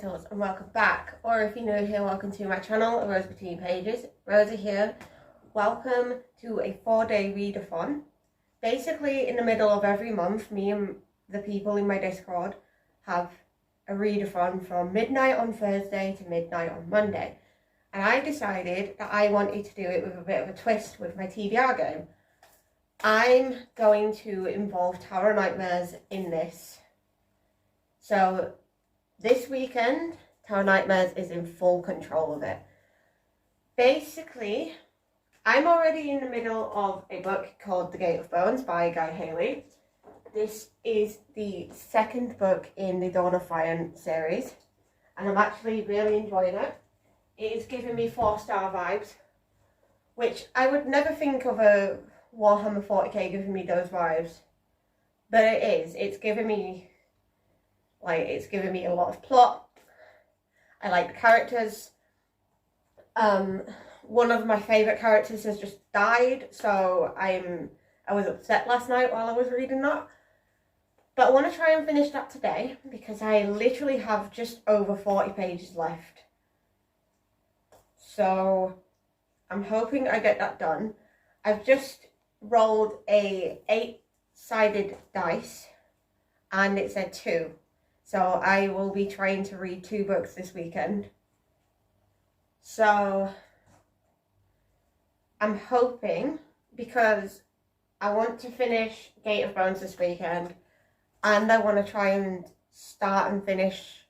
titles, and welcome back, or if you're new here, welcome to my channel, Rose Between Pages. Rosa here. Welcome to a 4-day readathon. Basically, in the middle of every month, me and the people in my Discord have a readathon from midnight on Thursday to midnight on Monday. And I decided that I wanted to do it with a bit of a twist with my TBR game. I'm going to involve Tower of Nightmares in this. So this weekend, Tower of Nightmares is in full control of it. Basically, I'm already in the middle of a book called The Gate of Bones by Guy Haley. This is the second book in the Dawn of Fire series, and I'm actually really enjoying it. It is giving me 4-star vibes, which I would never think of a Warhammer 40k giving me those vibes, but it is. It's giving me a lot of plot. I like the characters. One of my favourite characters has just died, so I was upset last night while I was reading that. But I want to try and finish that today because I literally have just over 40 pages left. So I'm hoping I get that done. I've just rolled a 8-sided dice and it said 2. So I will be trying to read 2 books this weekend. So I'm hoping, because I want to finish Gate of Bones this weekend, and I want to try and start and finish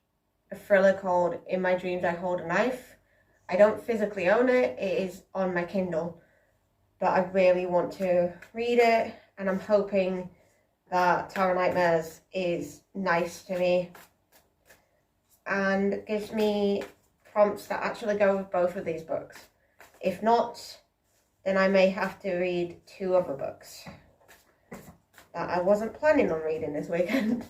a thriller called In My Dreams I Hold a Knife. I don't physically own it, it is on my Kindle, but I really want to read it, and I'm hoping that Tower of Nightmares is nice to me and gives me prompts that actually go with both of these books. If not, then I may have to read 2 other books that I wasn't planning on reading this weekend.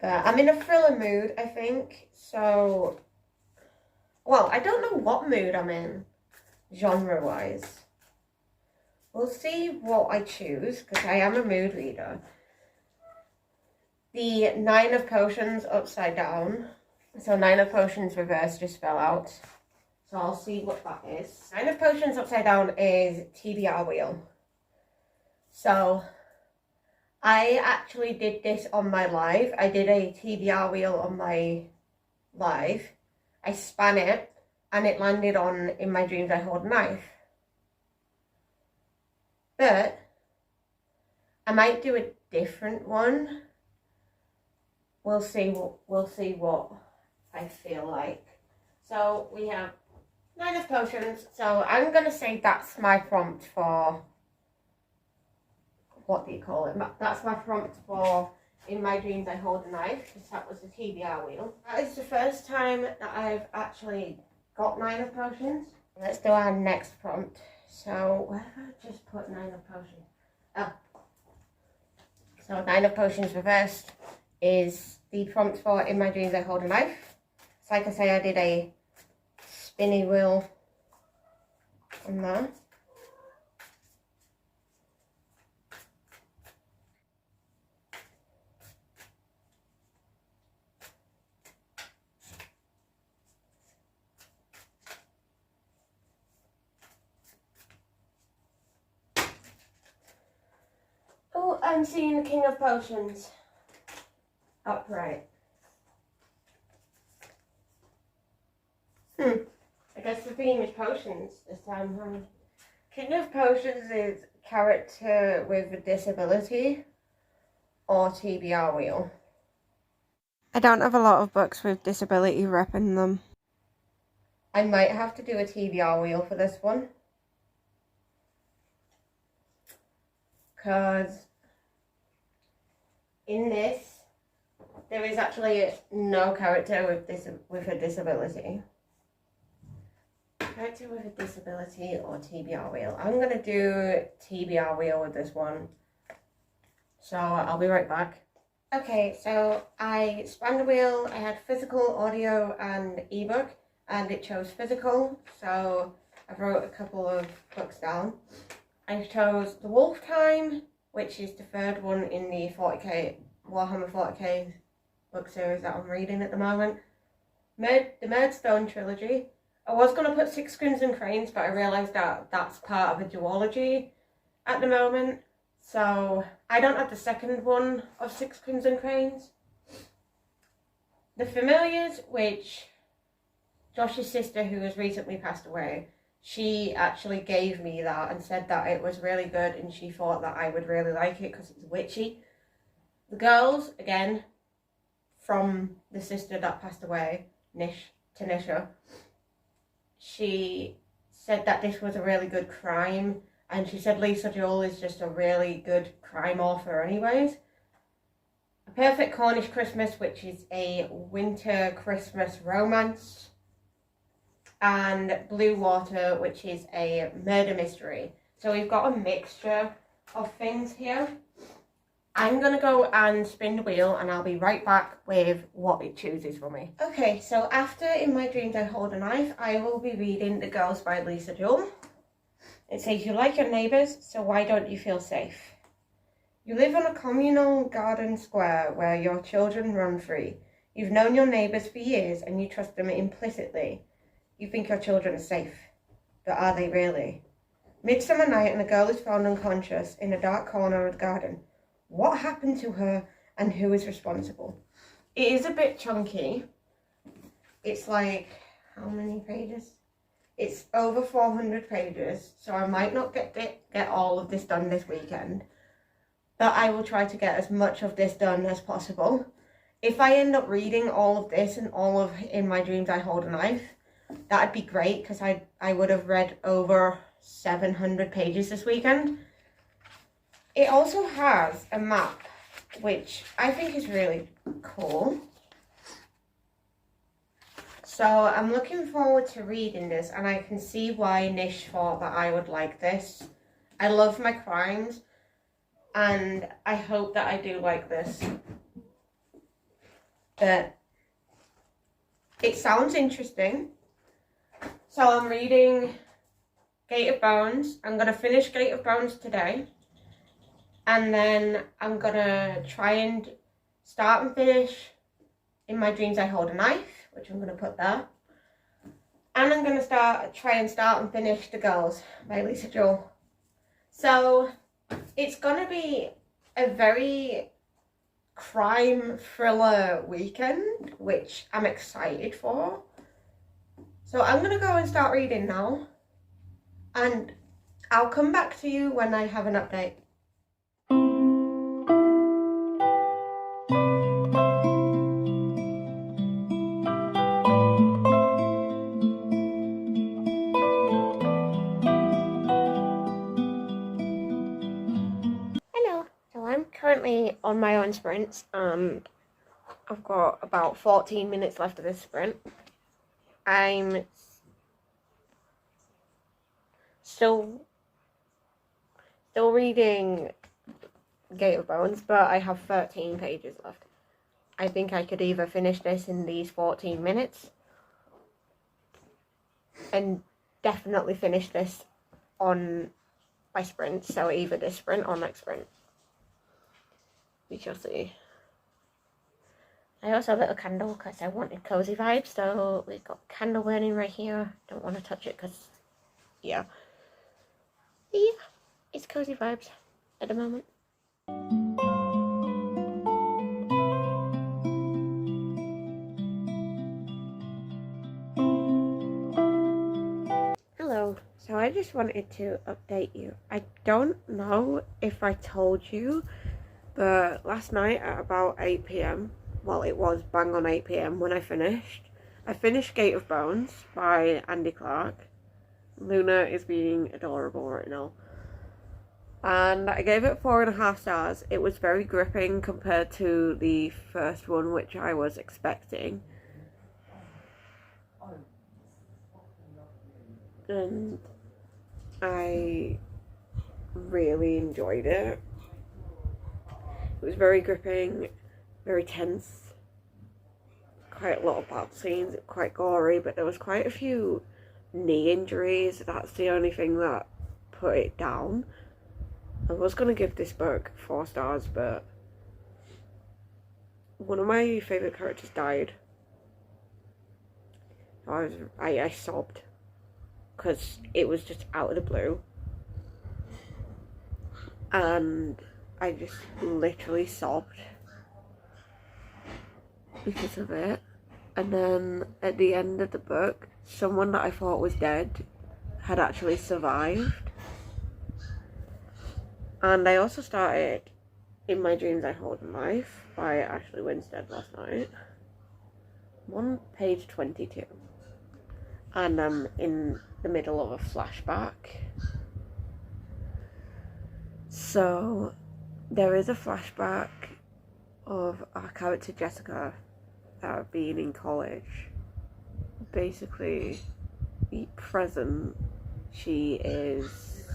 But I'm in a thriller mood, I think, so... Well, I don't know what mood I'm in, genre-wise. We'll see what I choose, because I am a mood reader. The 9 of Potions upside down. So 9 of Potions reversed just fell out. So I'll see what that is. 9 of Potions upside down is TBR wheel. So I actually did this on my live. I did a TBR wheel on my live. I span it and it landed on In My Dreams I Hold a Knife. But I might do a different one. We'll see what I feel like. So we have 9 of Potions. So I'm gonna say that's my prompt for, what do you call it? That's my prompt for In My Dreams I Hold a Knife, because that was the TBR wheel. That is the first time that I've actually got 9 of Potions. Let's do our next prompt. So, where have I just put 9 of Potions? Oh. So, 9 of Potions reversed is the prompt for In My Dreams I Hold a Knife. So, like I say, I did a spinny wheel on there. Oh, I'm seeing the King of Potions upright. I guess the theme is potions this time. King of Potions is character with a disability or TBR wheel. I don't have a lot of books with disability rep in them. I might have to do a TBR wheel for this one, because in this there is actually no character with a disability. Character with a disability or TBR wheel. I'm going to do TBR wheel with this one. So I'll be right back. Okay, so I spun the wheel. I had physical, audio and ebook, and it chose physical. So I wrote a couple of books down. I chose The Wolf Time, which is the 3rd one in the 40k Warhammer 40k book series that I'm reading at the moment. The Murdstone trilogy. I was going to put Six Crimson Cranes, but I realised that that's part of a duology at the moment. So I don't have the second one of Six Crimson Cranes. The Familiars, which Josh's sister, who has recently passed away, she actually gave me that and said that it was really good and she thought that I would really like it because it's witchy. The Girls, again, from the sister that passed away, Tanisha, she said that this was a really good crime, and she said Lisa Joel is just a really good crime author anyways. A Perfect Cornish Christmas, which is a winter Christmas romance, and Blue Water, which is a murder mystery. So we've got a mixture of things here. I'm going to go and spin the wheel and I'll be right back with what it chooses for me. Okay, so after In My Dreams I Hold a Knife, I will be reading The Girls by Lisa Joel. It says, you like your neighbours, so why don't you feel safe? You live on a communal garden square where your children run free. You've known your neighbours for years and you trust them implicitly. You think your children are safe, but are they really? Midsummer night and the girl is found unconscious in a dark corner of the garden. What happened to her and who is responsible? It is a bit chunky. It's like, how many pages? It's over 400 pages, so I might not get all of this done this weekend. But I will try to get as much of this done as possible. If I end up reading all of this and all of In My Dreams I Hold a Knife, that'd be great because I would have read over 700 pages this weekend. It also has a map, which I think is really cool. So I'm looking forward to reading this, and I can see why Nish thought that I would like this. I love my crimes, and I hope that I do like this. But it sounds interesting. So I'm reading Gate of Bones. I'm going to finish Gate of Bones today. And then I'm going to try and start and finish In My Dreams I Hold a Knife, which I'm going to put there. And I'm going to try and start and finish The Girls by Lisa Joel. So it's going to be a very crime thriller weekend, which I'm excited for. So I'm going to go and start reading now. And I'll come back to you when I have an update. Hello. So I'm currently on my own sprints. I've got about 14 minutes left of this sprint. I'm still reading Gate of Bones, but I have 13 pages left. I think I could either finish this in these 14 minutes and definitely finish this on my sprint, so either this sprint or next sprint. We shall see. I also lit a candle because I wanted cozy vibes, so we've got candle burning right here. Don't want to touch it because, yeah, it's cozy vibes at the moment. Hello, so I just wanted to update you. I don't know if I told you, but last night at about 8 p.m, well, it was bang on 8 p.m. when I finished Gate of Bones by Andy Clark. Luna is being adorable right now. And I gave it 4.5 stars. It was very gripping compared to the first one, which I was expecting. And I really enjoyed it. It was very gripping, very tense, quite a lot of battle scenes, quite gory, but there was quite a few knee injuries. That's the only thing that put it down. I was going to give this book 4 stars, but one of my favourite characters died. I sobbed because it was just out of the blue, and I just literally sobbed because of it. And then at the end of the book, someone that I thought was dead had actually survived. And I also started In My Dreams I Hold in Life by Ashley Winstead last night. I'm on page 22. And I'm in the middle of a flashback. So there is a flashback of our character Jessica being in college. Basically, present, she is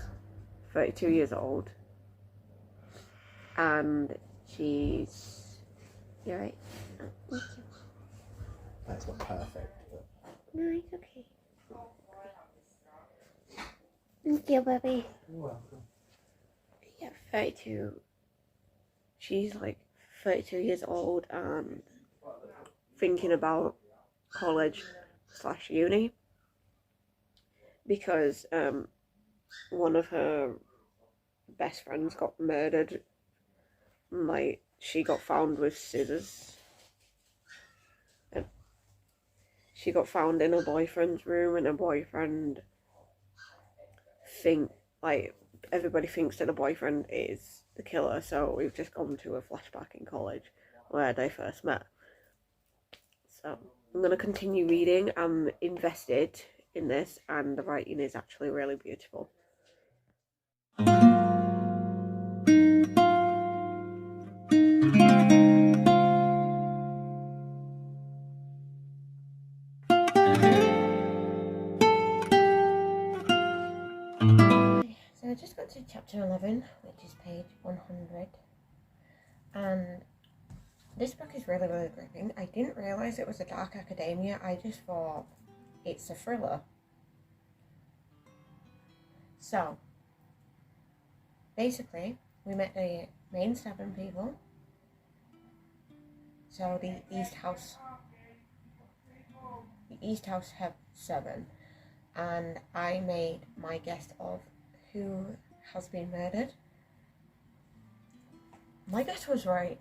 32 years old, and she's... You're right. Oh, thank you. That's not perfect. But... No, it's okay. Thank you, baby. You're welcome. Yeah, 32. She's like 32 years old and thinking about college/uni because one of her best friends got murdered. Like, she got found with scissors. And she got found in her boyfriend's room, and her boyfriend everybody thinks that the boyfriend is the killer. So we've just gone to a flashback in college where they first met. So I'm going to continue reading. I'm invested in this, and the writing is actually really beautiful. So I just got to chapter 11, which is page 100, and this book is really, really gripping. I didn't realise it was a dark academia. I just thought it's a thriller. So, basically, we met the main 7 people. So the East House have 7. And I made my guess of who has been murdered. My guess was right.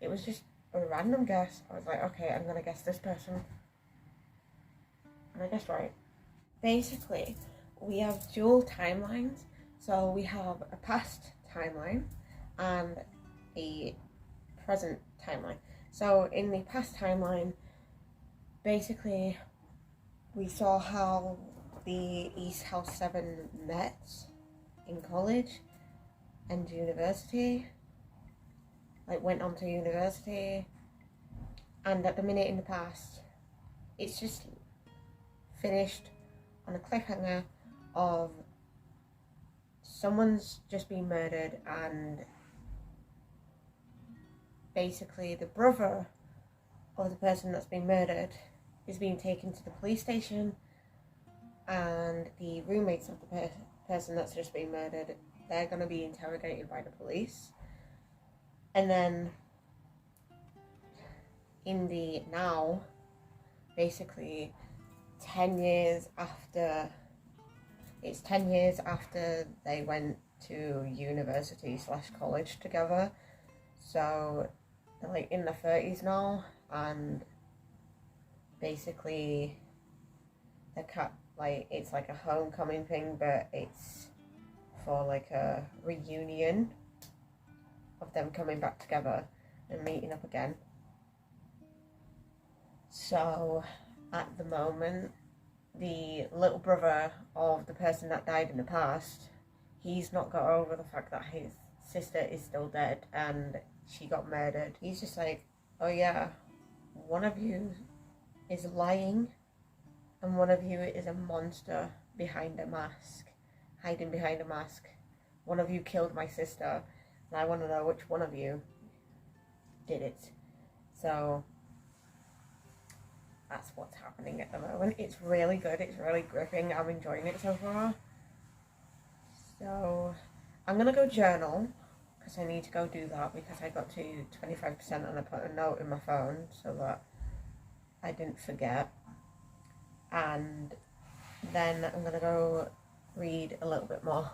It was just a random guess. I was like, okay, I'm gonna guess this person. And I guessed right. Basically, we have dual timelines. So we have a past timeline and a present timeline. So in the past timeline, basically, we saw how the East House 7 met in college and university. Like, went on to university, and at the minute in the past, it's just finished on a cliffhanger of someone's just been murdered, and basically the brother of the person that's been murdered is being taken to the police station, and the roommates of the person that's just been murdered, they're going to be interrogated by the police. And then in the now, basically 10 years after they went to university/college together. So they're like in their 30s now, and basically it's like a homecoming thing, but it's for like a reunion of them coming back together and meeting up again. So at the moment, the little brother of the person that died in the past, he's not got over the fact that his sister is still dead and she got murdered. He's just like, oh yeah, one of you is lying and one of you is a monster behind a mask, hiding behind a mask. One of you killed my sister, and I want to know which one of you did it. So that's what's happening at the moment. It's really good. It's really gripping. I'm enjoying it so far. So I'm going to go journal because I need to go do that because I got to 25% and I put a note in my phone so that I didn't forget. And then I'm gonna go read a little bit more.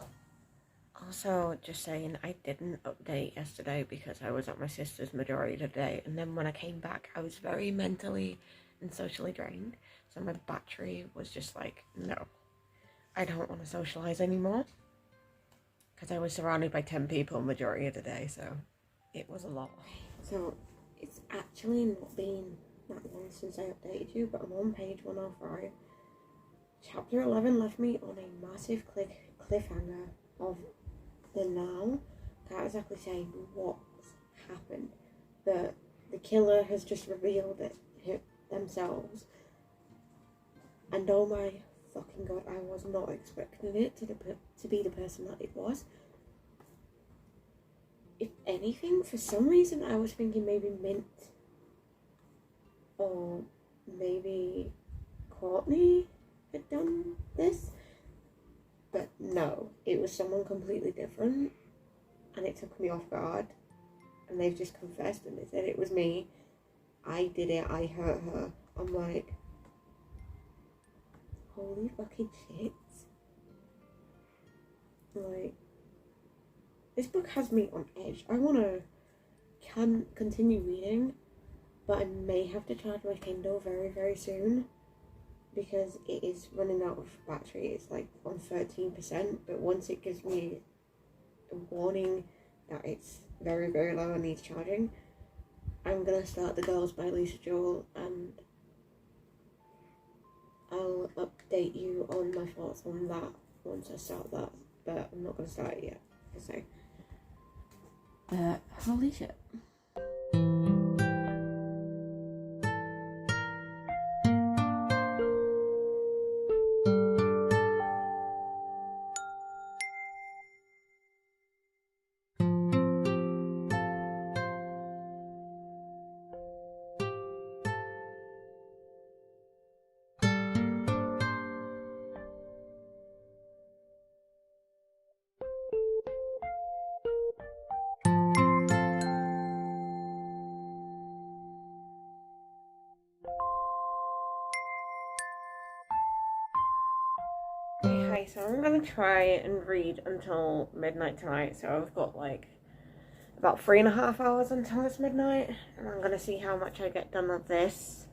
Also, just saying, I didn't update yesterday because I was at my sister's majority of the day, and then when I came back I was very mentally and socially drained, so my battery was just like, no, I don't want to socialise anymore, because I was surrounded by 10 people majority of the day, so it was a lot. So it's actually not been that long since I updated you, but I'm on page 105. Chapter 11 left me on a massive cliffhanger of the now. Can't exactly say what's happened, but the killer has just revealed it themselves. And oh my fucking god, I was not expecting it to be the person that it was. If anything, for some reason I was thinking maybe Mint or maybe Courtney had done this, but no, it was someone completely different, and it took me off guard, and they've just confessed and they said it was me, I did it, I hurt her. I'm like, holy fucking shit. Like, this book has me on edge. I can continue reading, but I may have to charge my Kindle very, very soon because it is running out of battery. It's like on 13%, but once it gives me a warning that it's very, very low and needs charging, I'm gonna start The Girls by Lisa Joel, and I'll update you on my thoughts on that once I start that, but I'm not gonna start it yet, so. But holy shit. Okay, so I'm gonna try and read until midnight tonight, so I've got like about 3.5 hours until it's midnight, and I'm gonna see how much I get done of this.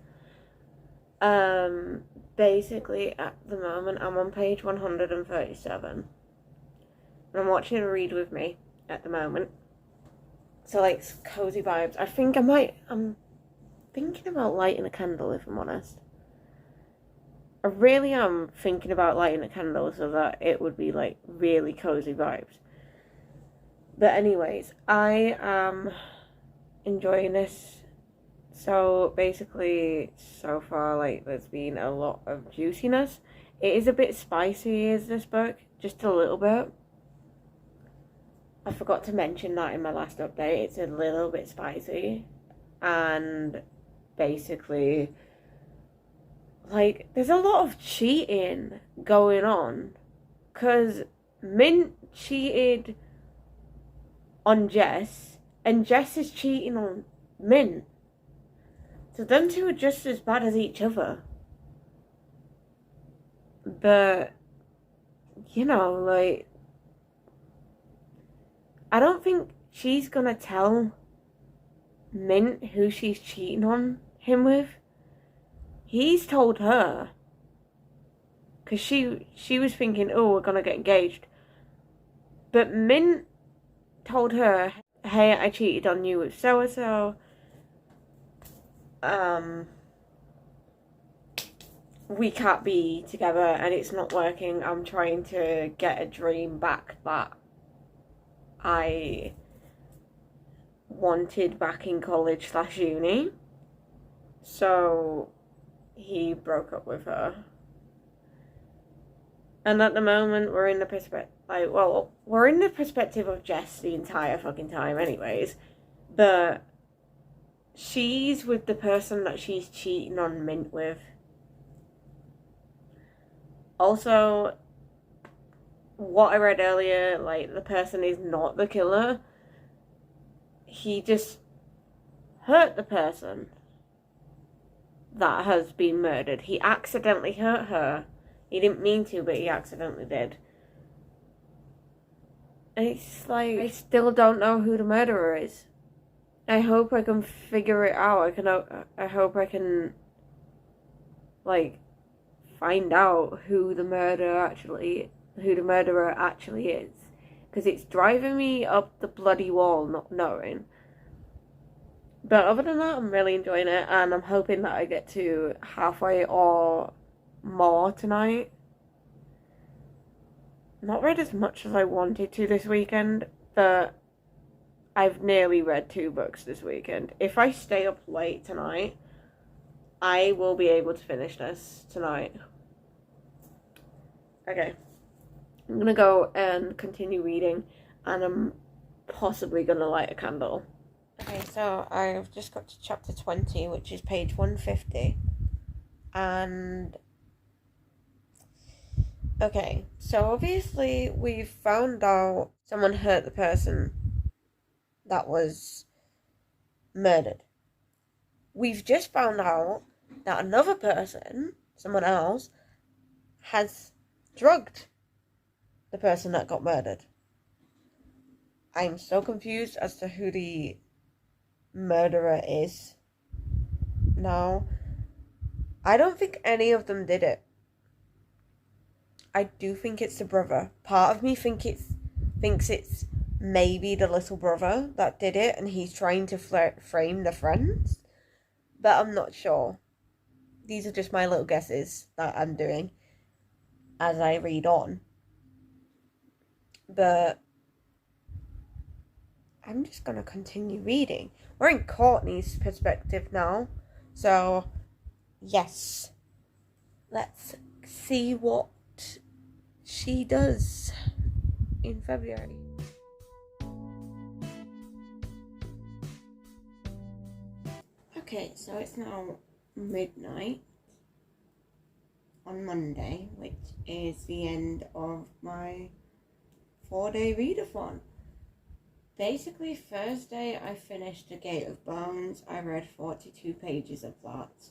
Basically at the moment I'm on page 137, and I'm watching a read with me at the moment, so like cozy vibes. I'm thinking about lighting a candle, if I'm honest. I really am thinking about lighting a candle so that it would be like really cozy vibes. But anyways, I am enjoying this. So basically, so far, like, there's been a lot of juiciness. It is a bit spicy, is this book, just a little bit. I forgot to mention that in my last update. It's a little bit spicy, and basically, like, there's a lot of cheating going on, because Mint cheated on Jess, and Jess is cheating on Mint. So them two are just as bad as each other. But, you know, like, I don't think she's gonna tell Mint who she's cheating on him with. He's told her. Because she was thinking, oh, we're gonna get engaged. But Mint told her, hey, I cheated on you with so-and-so. We can't be together and it's not working. I'm trying to get a dream back that I wanted back in college / uni. So he broke up with her. And at the moment we're in the perspective of Jess the entire fucking time anyways. But she's with the person that she's cheating on Mint with. Also, what I read earlier, like, the person is not the killer. he just hurt the person that has been murdered. He accidentally hurt her. He didn't mean to, but he accidentally did. And it's like, I still don't know who the murderer is. I hope I can figure it out. I hope I can, like, find out who the murderer actually is. Because it's driving me up the bloody wall not knowing. But other than that, I'm really enjoying it, and I'm hoping that I get to halfway or more tonight. Not read as much as I wanted to this weekend, but I've nearly read 2 books this weekend. If I stay up late tonight, I will be able to finish this tonight. Okay. I'm gonna go and continue reading, and I'm possibly gonna light a candle. Okay, so I've just got to chapter 20, which is page 150. And okay, so obviously we've found out someone hurt the person that was murdered. We've just found out that another person, someone else, has drugged the person that got murdered. I'm so confused as to who the murderer is now. I don't think any of them did it. I do think it's the brother. Part of me thinks it's maybe the little brother that did it, and he's trying to frame the friends, but I'm not sure. These are just my little guesses that I'm doing as I read on. But I'm just gonna continue reading. We're in Courtney's perspective now, so yes, let's see what she does in February. Okay, so it's now midnight on Monday, which is the end of my 4-day readathon. Basically, Thursday I finished The Gate of Bones. I read 42 pages of that.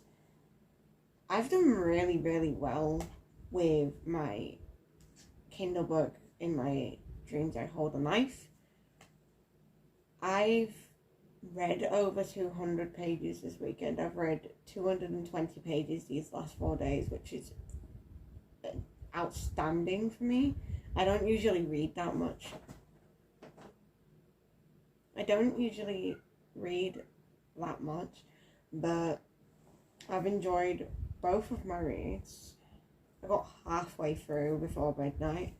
I've done really, really well with my Kindle book In My Dreams I Hold a Knife. I've read over 200 pages this weekend. I've read 220 pages these last 4 days, which is outstanding for me. I don't usually read that much. But I've enjoyed both of my reads. I got halfway through before midnight.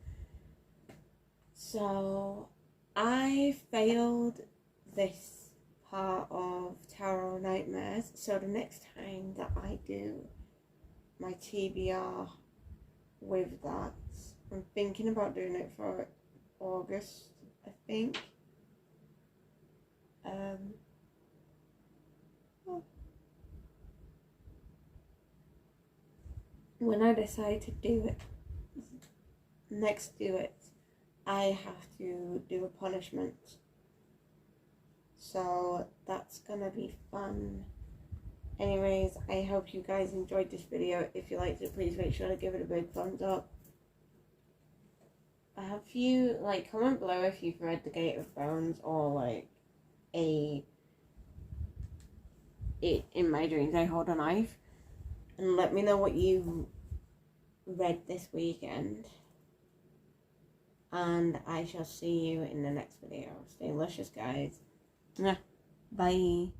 So I failed this part of Tarot Nightmares. So the next time that I do my TBR with that, I'm thinking about doing it for August, I think. When I decide to do it, I have to do a punishment. So that's gonna be fun. Anyways, I hope you guys enjoyed this video. If you liked it, please make sure to give it a big thumbs up. Have you, comment below if you've read The Gate of Bones or, In My Dreams I Hold a Knife. And let me know what you read this weekend. And I shall see you in the next video. Stay luscious, guys. Bye.